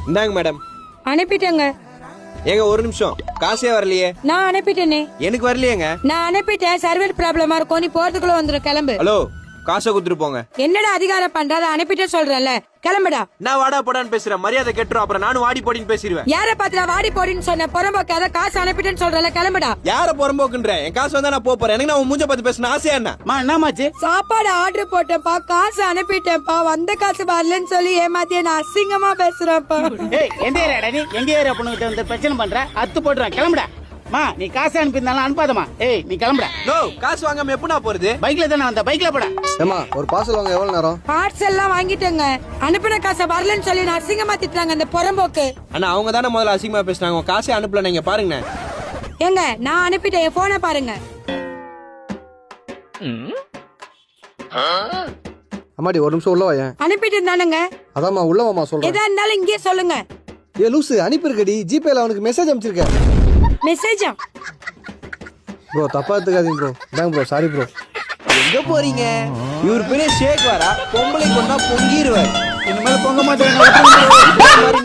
இந்தாங்க மேடம். அனுப்பிட்டேங்க. ஏங்க ஒரு நிமிஷம், காசே வரலையே. நான் அனுப்பிட்டேனே. எனக்கு வரலையேங்க. நான் அனுப்பிட்டேன், சர்வர் ப்ராப்ளமா இருக்கும், நீ போறதுக்குள்ள வந்துடும், கிளம்பு. ஹலோ, காசை குடுத்துட்டு போங்க. என்னடா அதிகாரம் பண்ற, அதை அனுப்பிட்டே சொல்றல, கிளம்புடா. நான் வாடா போடான்னு பேசுறேன், மரியாதை கெட்டுரும், அப்புறம் நானும் வாடி போடின்னு பேசிடுவேன். யார பாத்துடா வாடி போடின்னு சொன்ன, புறம்போக்கு, அதை காசு அனுப்பிட்டேன்னு சொல்றல, கிளம்புடா. யார புறம்போக்குன்ற? என் காசு வந்தா நான் போறேன். எனக்கு நான் உன் மூஞ்ச பார்த்து பேசணும் ஆசையா என்ன? என்னமாச்சு? சாப்பாடு ஆர்டர் போட்டேன்ப்பா, காசு அனுப்பிட்டேன்ப்பா, வந்த காசு வரலன்னு சொல்லி ஏமாத்திய நான் அசிங்கமா பேசுறேன்ப்பா. ஏய், எந்த ஏரியாடா நீ? எங்க ஏரியா பொண்ணுகிட்ட வந்து பிரச்சனை பண்ற? அத்து போட்டுறான், கிளம்புடா. மா, நீ காசு அனுப்பியிருந்தாலும் அனுப்பாதமா. ஏய், நீ கிளம்புடா. நோ, காசு வாங்காம எப்ப நான் போறது? பைக்ல தானே வந்த, பைக்ல போடா. ஏமா ஒரு பார்சல் வாங்க எவ்வளவு நேரம்? பார்சல் எல்லாம் வாங்கிட்டேங்க, அனுப்பின காசை வரலன்னு சொல்லி நான் அசிங்கமா திட்டுறாங்க அந்த புறம்போக்கு. ஆனா அவங்க தானே முதல்ல அசிங்கமா பேசுனாங்க. உங்க காசே அனுப்பல, நீங்க பாருங்க. ஏங்க நான் அனுப்பிட்டேன், என் போனை பாருங்க. அம்மாடி ஒரு நிமிஷம் உள்ள வாயேன். அனுப்பிட்டு தானுங்க. அதாம்மா உள்ள வாமா சொல்றேன். எதா இருந்தாலும் இங்கே சொல்லுங்க. ஏ லூசு, அனுப்பியிருக்கடி, ஜிபேல அவனுக்கு மெசேஜ் அனுப்பிச்சிருக்கேன். மெசேஜா? ப்ரோ தப்பா எடுத்துக்காதீங்க ப்ரோ. இந்தாங்க ப்ரோ, சாரி ப்ரோ. எங்க போறீங்க? இவர் பெரிய ஷேக் வாரா, பொம்பளை கொண்டா பொங்கிடுவார். இனிமேல் பொங்க மாட்டேன்.